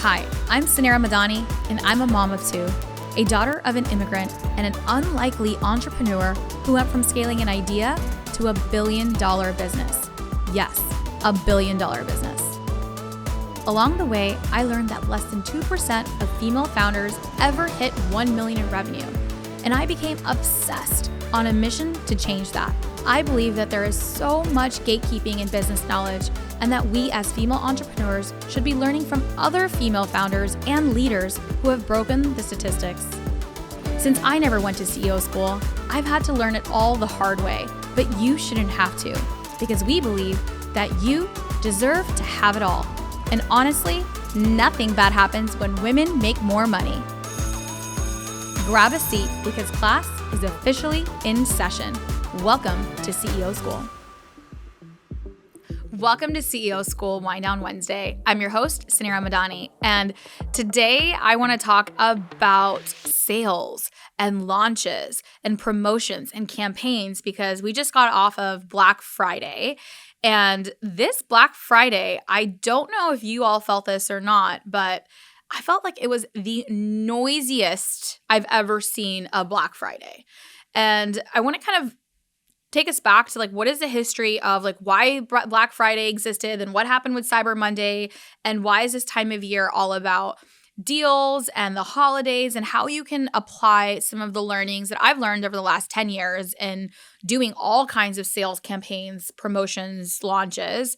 Hi, I'm Suneera Madhani, and I'm a mom of two, a daughter of an immigrant, and an unlikely entrepreneur who went from scaling an idea to $1 billion business. Yes, $1 billion business. Along the way, I learned that less than 2% of female founders ever hit 1 million in revenue, and I became obsessed on a mission to change that. I believe that there is so much gatekeeping in business knowledge, and that we as female entrepreneurs should be learning from other female founders and leaders who have broken the statistics. Since I never went to CEO school, I've had to learn it all the hard way, but you shouldn't have to, because we believe that you deserve to have it all. And honestly, nothing bad happens when women make more money. Grab a seat because class is officially in session. Welcome to CEO School. Welcome to CEO School Wind Down Wednesday. I'm your host, Suneera Madhani, and today I want to talk about sales and launches and promotions and campaigns because we just got off of Black Friday. And this Black Friday, I don't know if you all felt this or not, but I felt like it was the noisiest I've ever seen a Black Friday. And I want to kind of take us back to what is the history of why Black Friday existed and what happened with Cyber Monday and why is this time of year all about deals and the holidays and how you can apply some of the learnings that I've learned over the last 10 years in doing all kinds of sales campaigns, promotions, launches,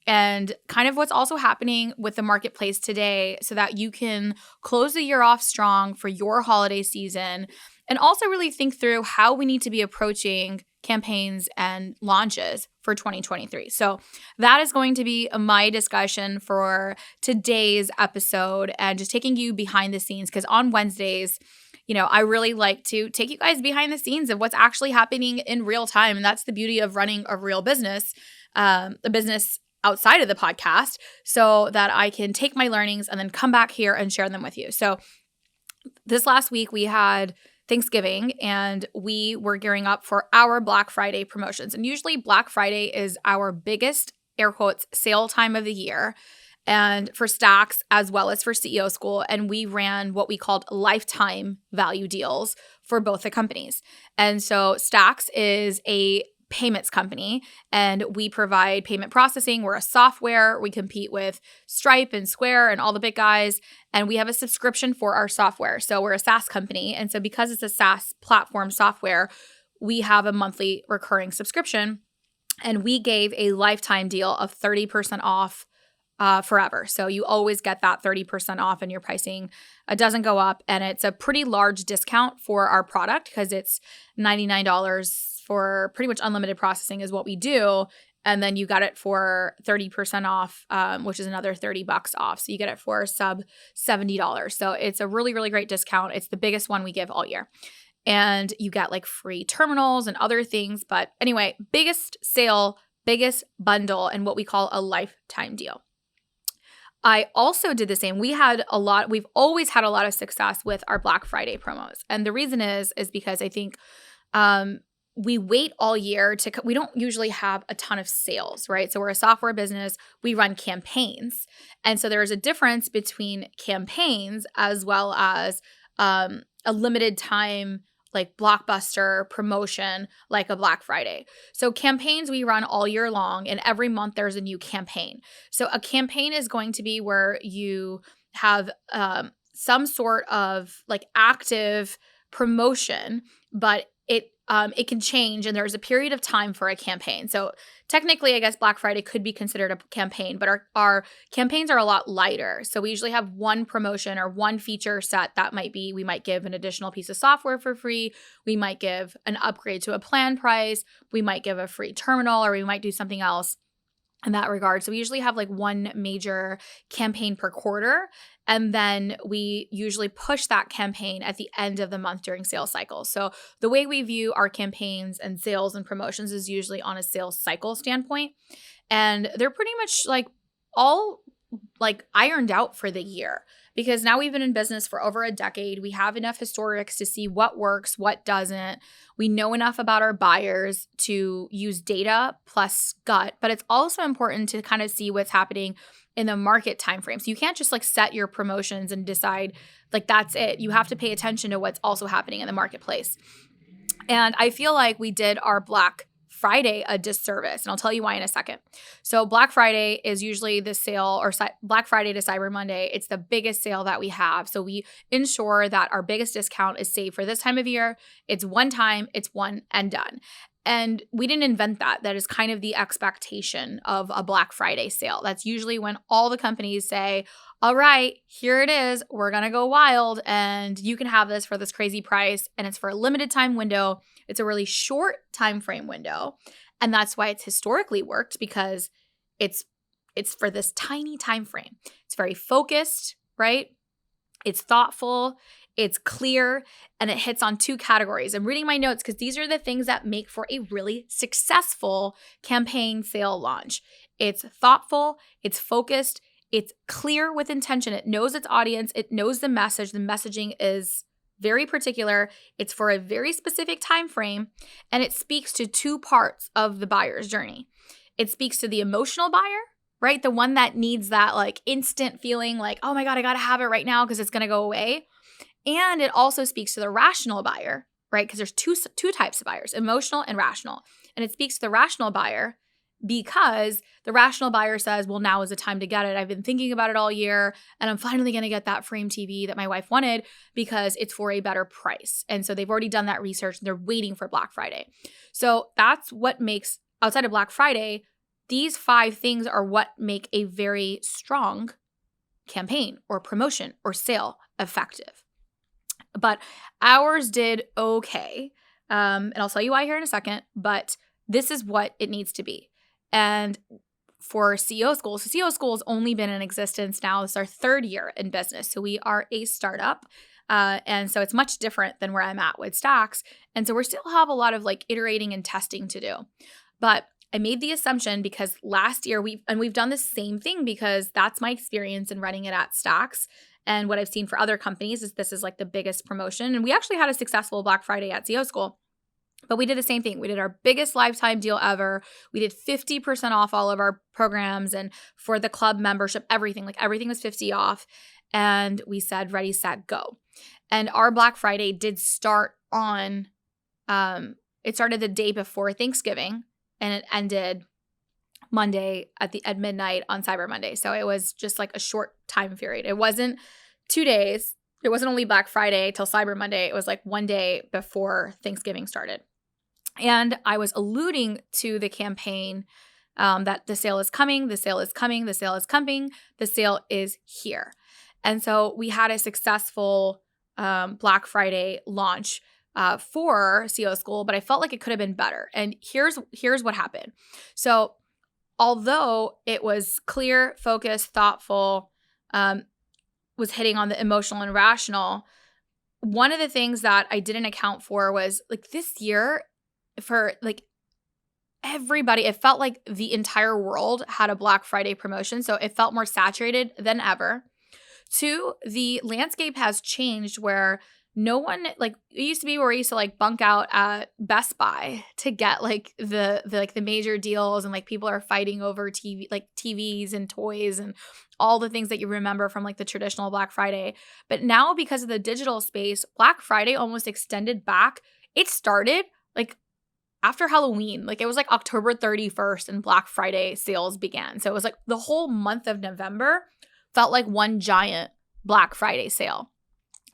and kind of what's also happening with the marketplace today so that you can close the year off strong for your holiday season and also really think through how we need to be approaching campaigns and launches for 2023. So that is going to be my discussion for today's episode and just taking you behind the scenes because on Wednesdays, I really like to take you guys behind the scenes of what's actually happening in real time. And that's the beauty of running a real business, a business outside of the podcast, so that I can take my learnings and then come back here and share them with you. So this last week we had Thanksgiving, and we were gearing up for our Black Friday promotions. And usually Black Friday is our biggest, air quotes, sale time of the year, and for Stacks as well as for CEO School. And we ran what we called lifetime value deals for both the companies. And so Stacks is a payments company, and we provide payment processing. We're a software. We compete with Stripe and Square and all the big guys, and we have a subscription for our software. So we're a SaaS company, and so because it's a SaaS platform software, we have a monthly recurring subscription, and we gave a lifetime deal of 30% off forever. So you always get that 30% off and your pricing doesn't go up, and it's a pretty large discount for our product because it's $99 for pretty much unlimited processing is what we do. And then you got it for 30% off, which is another $30 off. So you get it for sub $70. So it's a really, really great discount. It's the biggest one we give all year. And you get free terminals and other things. But anyway, biggest sale, biggest bundle, and what we call a lifetime deal. I also did the same. We've always had a lot of success with our Black Friday promos. And the reason is because I think we wait all year we don't usually have a ton of sales, right? So we're a software business, we run campaigns. And so there's a difference between campaigns as well as a limited time blockbuster promotion like a Black Friday. So campaigns we run all year long, and every month there's a new campaign. So a campaign is going to be where you have some sort of active promotion, but it can change, and there's a period of time for a campaign. So technically, I guess Black Friday could be considered a campaign, but our campaigns are a lot lighter. So we usually have one promotion or one feature set that we might give an additional piece of software for free. We might give an upgrade to a plan price. We might give a free terminal, or we might do something else in that regard. So we usually have one major campaign per quarter. And then we usually push that campaign at the end of the month during sales cycles. So the way we view our campaigns and sales and promotions is usually on a sales cycle standpoint. And they're pretty much all like ironed out for the year, because now we've been in business for over a decade. We have enough historics to see what works, what doesn't. We know enough about our buyers to use data plus gut, but it's also important to kind of see what's happening in the market timeframe. So you can't just like set your promotions and decide like that's it. You have to pay attention to what's also happening in the marketplace. And I feel like we did our Black Friday a disservice, and I'll tell you why in a second. So Black Friday is usually the sale, or Black Friday to Cyber Monday. It's the biggest sale that we have. So we ensure that our biggest discount is saved for this time of year. It's one time, it's one and done. And we didn't invent that. That is kind of the expectation of a Black Friday sale. That's usually when all the companies say, all right, here it is. We're going to go wild and you can have this for this crazy price. And it's for a limited time window. It's a really short time frame window. And that's why it's historically worked, because it's for this tiny time frame. It's very focused, right? It's thoughtful, it's clear, and it hits on two categories. I'm reading my notes because these are the things that make for a really successful campaign sale launch. It's thoughtful, it's focused, it's clear with intention. It knows its audience, it knows the message. The messaging is very particular. It's for a very specific time frame, and it speaks to two parts of the buyer's journey. It speaks to the emotional buyer, right? The one that needs that like instant feeling like, oh my God, I got to have it right now because it's going to go away. And it also speaks to the rational buyer, right? Because there's two types of buyers, emotional and rational. And it speaks to the rational buyer because the rational buyer says, well, now is the time to get it. I've been thinking about it all year, and I'm finally going to get that frame TV that my wife wanted because it's for a better price. And so they've already done that research and they're waiting for Black Friday. So that's what makes, outside of Black Friday, these 5 things are what make a very strong campaign or promotion or sale effective. But ours did okay. And I'll tell you why here in a second, but this is what it needs to be. And for CEO School, so CEO School has only been in existence now. This is our 3rd year in business. So we are a startup. And so it's much different than where I'm at with Stacks. And so we still have a lot of like iterating and testing to do. But I made the assumption because last year we've done the same thing, because that's my experience in running it at Stacks. And what I've seen for other companies is this is like the biggest promotion. And we actually had a successful Black Friday at CEO School. But we did the same thing. We did our biggest lifetime deal ever. We did 50% off all of our programs, and for the club membership, everything was 50 off. And we said, ready, set, go. And our Black Friday did start on, it started the day before Thanksgiving, and it ended Monday at midnight on Cyber Monday. So it was just like a short time period. It wasn't 2 days. It wasn't only Black Friday till Cyber Monday. It was like one day before Thanksgiving started. And I was alluding to the campaign that the sale is coming, the sale is coming, the sale is coming, the sale is here. And so we had a successful Black Friday launch for CEO School, but I felt like it could have been better. And here's what happened. So although it was clear, focused, thoughtful, was hitting on the emotional and rational, one of the things that I didn't account for was like this year, for like everybody, it felt like the entire world had a Black Friday promotion. So it felt more saturated than ever. 2, the landscape has changed where no one, like it used to be where we used to like bunk out at Best Buy to get like the major deals, and like people are fighting over TVs and toys and all the things that you remember from like the traditional Black Friday. But now, because of the digital space, Black Friday almost extended back. It started like after Halloween, like it was like October 31st and Black Friday sales began. So it was like the whole month of November felt like one giant Black Friday sale.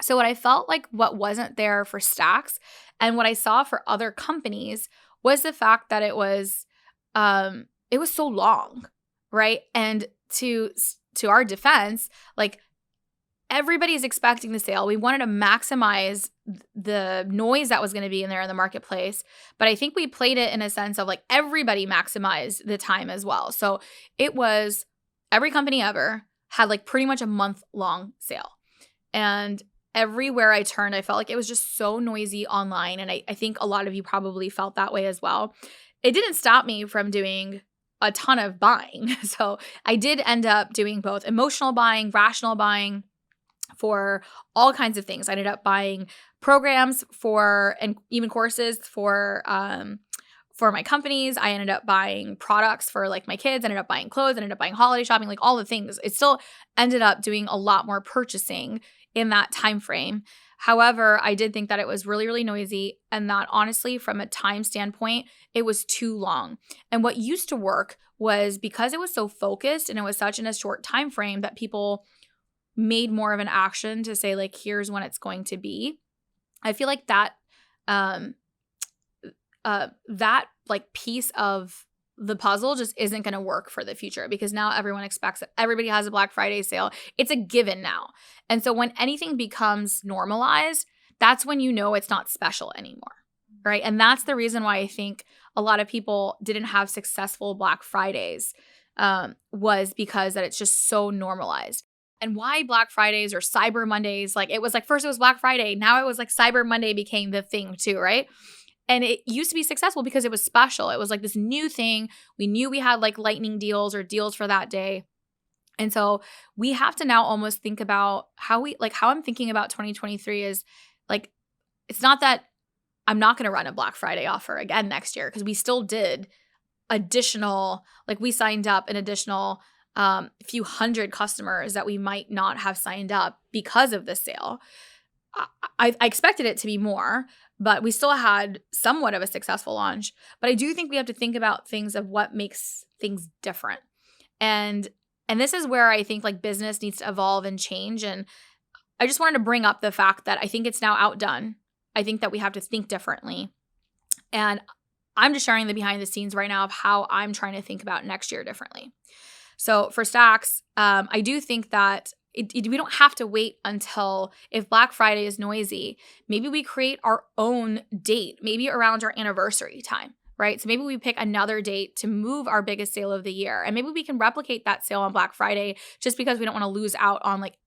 So what I felt like what wasn't there for Stacks and what I saw for other companies was the fact that it was so long, right? And to our defense, like everybody's expecting the sale. We wanted to maximize the noise that was going to be in there in the marketplace. But I think we played it in a sense of like everybody maximized the time as well. So it was every company ever had like pretty much a month-long sale. And everywhere I turned, I felt like it was just so noisy online. And I think a lot of you probably felt that way as well. It didn't stop me from doing a ton of buying. So I did end up doing both emotional buying, rational buying for all kinds of things. I ended up buying programs and even courses for my companies. I ended up buying products for like my kids, ended up buying clothes, ended up buying holiday shopping, like all the things. It still ended up doing a lot more purchasing in that time frame. However, I did think that it was really, really noisy, and that honestly, from a time standpoint, it was too long. And what used to work was because it was so focused and it was such in a short time frame that people made more of an action to say like, here's when it's going to be. I feel like that that like piece of the puzzle just isn't going to work for the future, because now everyone expects that everybody has a Black Friday sale. It's a given now. And so when anything becomes normalized, that's when you know it's not special anymore, right? And that's the reason why I think a lot of people didn't have successful Black Fridays, was because that it's just so normalized. And why Black Fridays or Cyber Mondays, like it was like first it was Black Friday, now it was like Cyber Monday became the thing too, right? And it used to be successful because it was special. It was like this new thing. We knew we had like lightning deals or deals for that day. And so we have to now almost think about how I'm thinking about 2023 is like, it's not that I'm not going to run a Black Friday offer again next year, because we still did additional, like we signed up an additional few hundred customers that we might not have signed up because of the sale. I expected it to be more, but we still had somewhat of a successful launch. But I do think we have to think about things of what makes things different. And this is where I think like business needs to evolve and change. And I just wanted to bring up the fact that I think it's now outdone. I think that we have to think differently. And I'm just sharing the behind the scenes right now of how I'm trying to think about next year differently. So for Stacks, I do think that we don't have to wait until, if Black Friday is noisy, maybe we create our own date, maybe around our anniversary time, right? So maybe we pick another date to move our biggest sale of the year. And maybe we can replicate that sale on Black Friday, just because we don't want to lose out on like,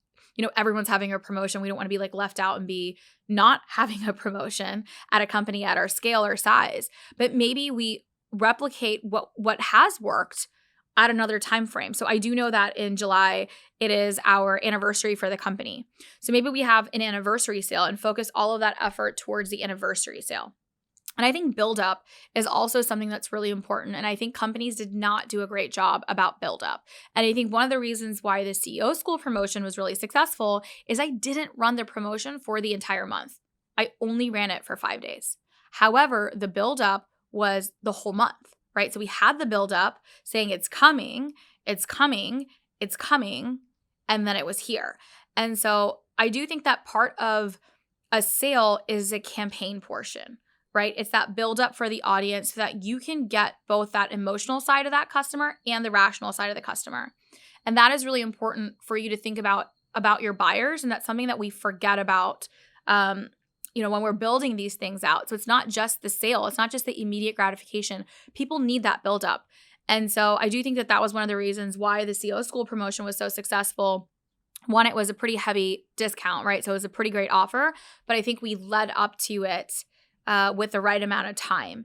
everyone's having a promotion. We don't want to be like left out and be not having a promotion at a company at our scale or size. But maybe we replicate what has worked at another time frame. So I do know that in July, it is our anniversary for the company. So maybe we have an anniversary sale and focus all of that effort towards the anniversary sale. And I think build up is also something that's really important. And I think companies did not do a great job about build up. And I think one of the reasons why the CEO school promotion was really successful is I didn't run the promotion for the entire month. I only ran it for 5 days. However, the build up was the whole month. Right? So we had the build up saying it's coming, it's coming, it's coming, and then it was here. And so I do think that part of a sale is a campaign portion, right? It's that build up for the audience so that you can get both that emotional side of that customer and the rational side of the customer. And that is really important for you to think about your buyers. And that's something that we forget about when we're building these things out. So it's not just the sale. It's not just the immediate gratification. People need that build up. And so I do think that was one of the reasons why the CEO school promotion was so successful. One, it was a pretty heavy discount, right? So it was a pretty great offer, but I think we led up to it with the right amount of time.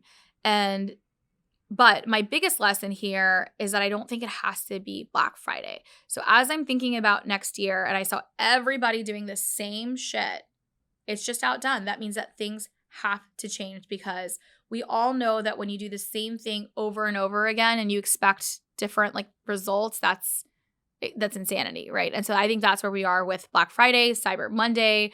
But my biggest lesson here is that I don't think it has to be Black Friday. So as I'm thinking about next year and I saw everybody doing the same shit, it's just outdone. That means that things have to change, because we all know that when you do the same thing over and over again and you expect different like results, that's insanity, right? And so I think that's where we are with Black Friday, Cyber Monday.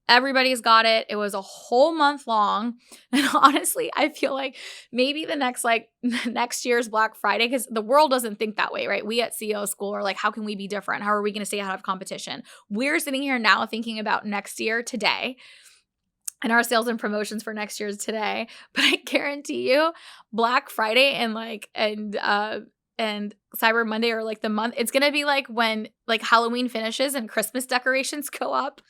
Everybody's got it. It was a whole month long. And honestly, I feel like maybe the next year's Black Friday, because the world doesn't think that way, right? We at CEO school are like, how can we be different? How are we going to stay ahead of competition? We're sitting here now thinking about next year today, and our sales and promotions for next year is today. But I guarantee you, Black Friday and Cyber Monday are like the month. It's going to be like when like Halloween finishes and Christmas decorations go up.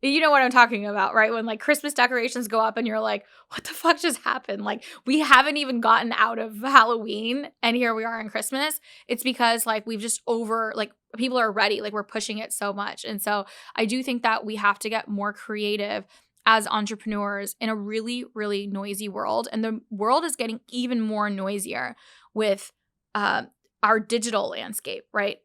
You know what I'm talking about, right? When like Christmas decorations go up and you're like, what the fuck just happened? Like we haven't even gotten out of Halloween and here we are in Christmas. It's because like we've just people are ready. Like we're pushing it so much. And so I do think that we have to get more creative as entrepreneurs in a really, really noisy world. And the world is getting even more noisier with our digital landscape, right?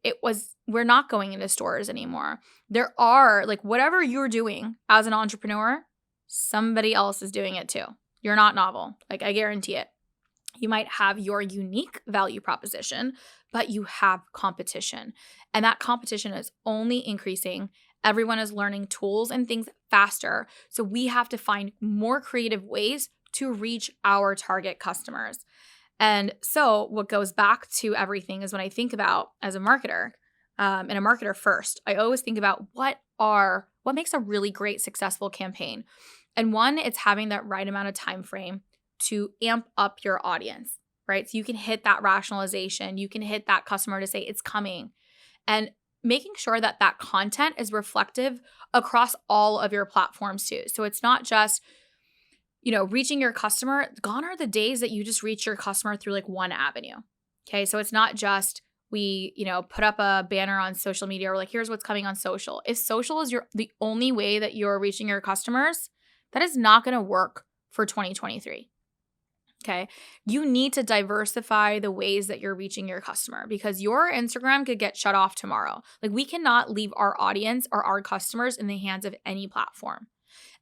We're not going into stores anymore. There are, like, whatever you're doing as an entrepreneur, somebody else is doing it too. You're not novel. Like, I guarantee it. You might have your unique value proposition, but you have competition. And that competition is only increasing. Everyone is learning tools and things faster. So we have to find more creative ways to reach our target customers. And so what goes back to everything is when I think about as a marketer, and a marketer first, I always think about what makes a really great successful campaign. And one, it's having that right amount of time frame to amp up your audience, right? So you can hit that rationalization, you can hit that customer to say it's coming, and making sure that that content is reflective across all of your platforms too. So it's not just, reaching your customer. Gone are the days that you just reach your customer through like one avenue. Okay. So it's not just we, put up a banner on social media or like, here's what's coming on social. If social is the only way that you're reaching your customers, that is not going to work for 2023. Okay. You need to diversify the ways that you're reaching your customer because your Instagram could get shut off tomorrow. Like, we cannot leave our audience or our customers in the hands of any platform.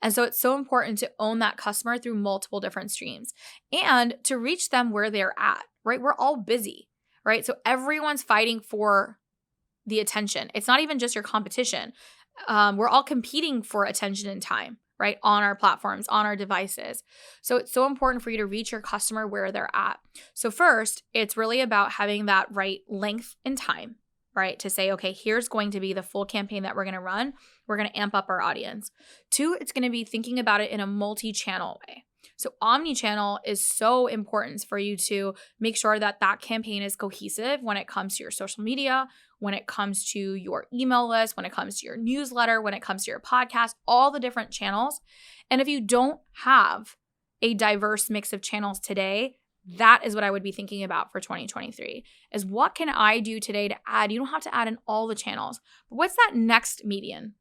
And so it's so important to own that customer through multiple different streams and to reach them where they're at, right? We're all busy, right? So everyone's fighting for the attention. It's not even just your competition. We're all competing for attention and time, right? On our platforms, on our devices. So it's so important for you to reach your customer where they're at. So first, it's really about having that right length and time, right? To say, okay, here's going to be the full campaign that we're going to run. We're going to amp up our audience. Two, it's going to be thinking about it in a multi-channel way. So omni-channel is so important for you to make sure that that campaign is cohesive when it comes to your social media, when it comes to your email list, when it comes to your newsletter, when it comes to your podcast, all the different channels. And if you don't have a diverse mix of channels today, that is what I would be thinking about for 2023 is what can I do today to add? You don't have to add in all the channels, but what's that next medium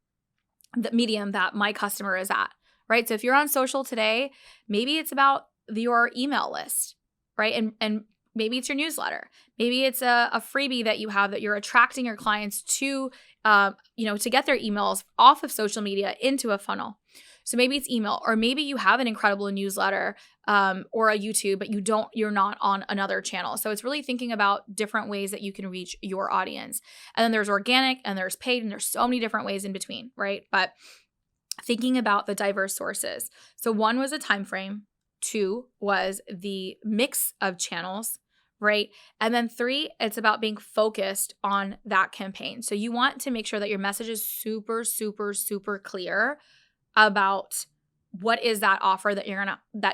that my customer is at, right? So if you're on social today, maybe it's about your email list, right? And maybe it's your newsletter. Maybe it's a freebie that you have that you're attracting your clients to, to get their emails off of social media into a funnel. So maybe it's email, or maybe you have an incredible newsletter or a YouTube, but you're not on another channel. So it's really thinking about different ways that you can reach your audience. And then there's organic and there's paid and there's so many different ways in between, right? But thinking about the diverse sources. So one was a time frame. Two was the mix of channels, right? And then three, it's about being focused on that campaign. So you want to make sure that your message is super, super, super clear about what is that offer that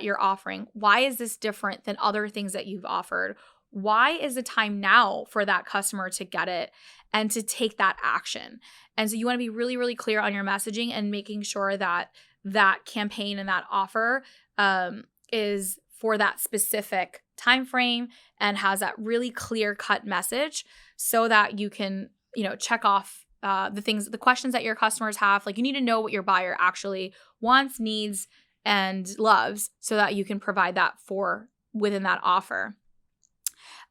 you're offering. Why is this different than other things that you've offered? Why is the time now for that customer to get it and to take that action? And so you want to be really, really clear on your messaging and making sure that that campaign and that offer is for that specific time frame and has that really clear-cut message so that you can, check off the questions that your customers have. Like, you need to know what your buyer actually wants, needs, and loves so that you can provide that within that offer.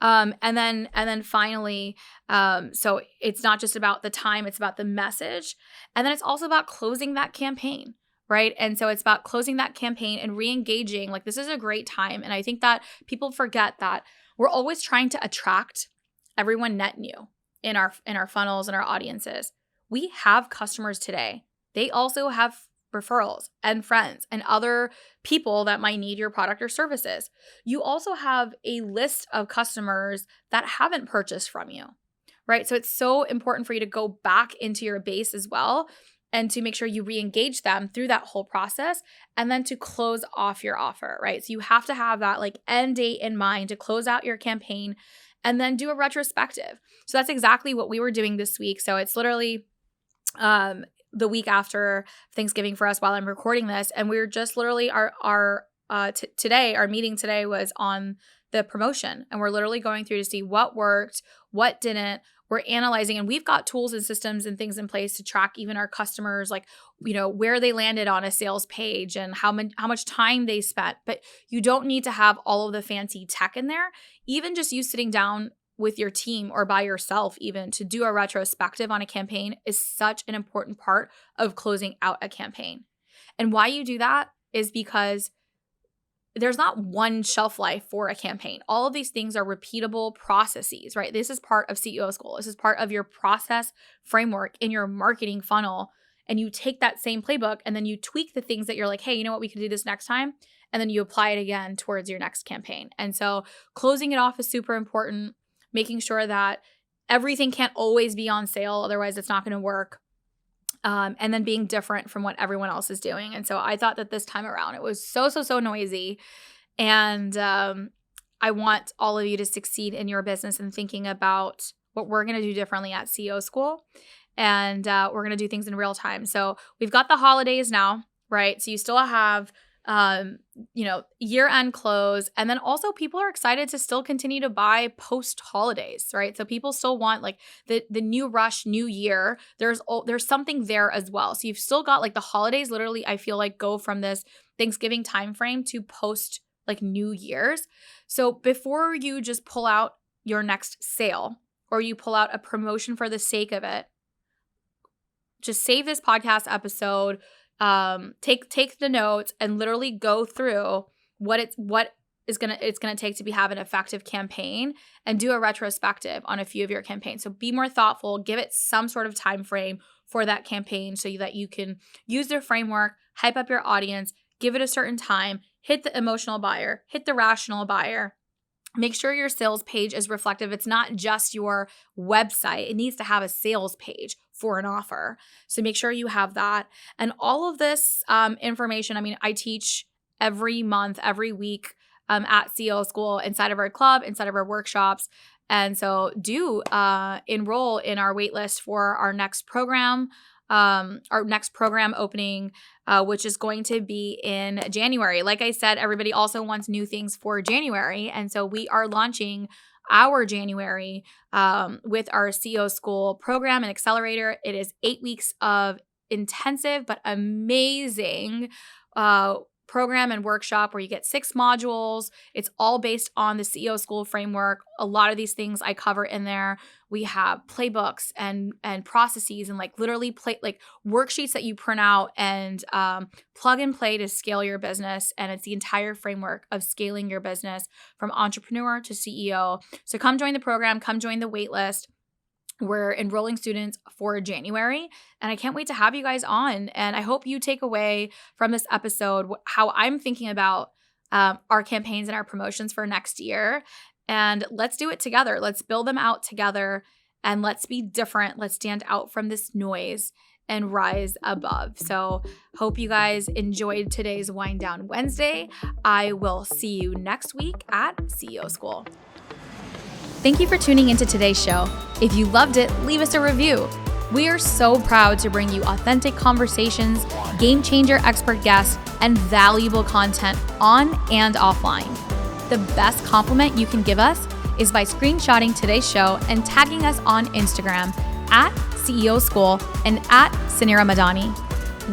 And then finally, so it's not just about the time, it's about the message. And then it's also about closing that campaign, right? And so it's about closing that campaign and re-engaging. Like, this is a great time. And I think that people forget that we're always trying to attract everyone net new in our funnels and our audiences. We have customers today. They also have referrals and friends and other people that might need your product or services. You also have a list of customers that haven't purchased from you, right? So it's so important for you to go back into your base as well and to make sure you re-engage them through that whole process and then to close off your offer, right? So you have to have that like end date in mind to close out your campaign and then do a retrospective. So that's exactly what we were doing this week. So it's literally the week after Thanksgiving for us while I'm recording this. And we're just literally our meeting today was on the promotion. And we're literally going through to see what worked, what didn't. We're analyzing, and we've got tools and systems and things in place to track even our customers, like, where they landed on a sales page and how much time they spent. But you don't need to have all of the fancy tech in there. Even just you sitting down with your team or by yourself even to do a retrospective on a campaign is such an important part of closing out a campaign. And why you do that is because there's not one shelf life for a campaign. All of these things are repeatable processes, right? This is part of CEO School. This is part of your process framework in your marketing funnel. And you take that same playbook and then you tweak the things that you're like, hey, you know what, we could do this next time. And then you apply it again towards your next campaign. And so closing it off is super important, making sure that everything can't always be on sale. Otherwise, it's not going to work. And then being different from what everyone else is doing. And so I thought that this time around, it was so noisy. And I want all of you to succeed in your business and thinking about what we're going to do differently at CEO School. And we're going to do things in real time. So we've got the holidays now, right? So you still have year-end close. And then also people are excited to still continue to buy post-holidays, right? So people still want like the new rush, new year. There's something there as well. So you've still got like the holidays literally, I feel like, go from this Thanksgiving timeframe to post like New Year's. So before you just pull out your next sale or you pull out a promotion for the sake of it, just save this podcast episode, take the notes and literally go through what it's gonna take to have an effective campaign and do a retrospective on a few of your campaigns. So be more thoughtful, give it some sort of time frame for that campaign so that you can use their framework, hype up your audience, give it a certain time, hit the emotional buyer, hit the rational buyer. Make sure your sales page is reflective. It's not just your website. It needs to have a sales page for an offer. So make sure you have that. And all of this information, I mean, I teach every month, every week at CEO School inside of our club, inside of our workshops. And so do enroll in our waitlist for our next program opening, which is going to be in January. Like I said, everybody also wants new things for January. And so we are launching our January with our CEO School program and accelerator. It is 8 weeks of intensive but amazing program and workshop where you get 6 modules. It's all based on the CEO School framework. A lot of these things I cover in there. We have playbooks and processes and like literally worksheets that you print out and plug and play to scale your business. And it's the entire framework of scaling your business from entrepreneur to CEO. So come join the program, come join the waitlist. We're enrolling students for January, and I can't wait to have you guys on. And I hope you take away from this episode how I'm thinking about our campaigns and our promotions for next year. And let's do it together. Let's build them out together, and let's be different. Let's stand out from this noise and rise above. So hope you guys enjoyed today's Wind Down Wednesday. I will see you next week at CEO School. Thank you for tuning into today's show. If you loved it, leave us a review. We are so proud to bring you authentic conversations, game changer expert guests, and valuable content on and offline. The best compliment you can give us is by screenshotting today's show and tagging us on Instagram at CEO School and at Suneera Madhani.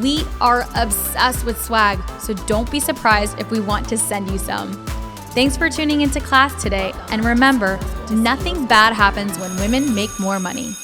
We are obsessed with swag, so don't be surprised if we want to send you some. Thanks for tuning into class today, and remember, nothing bad happens when women make more money.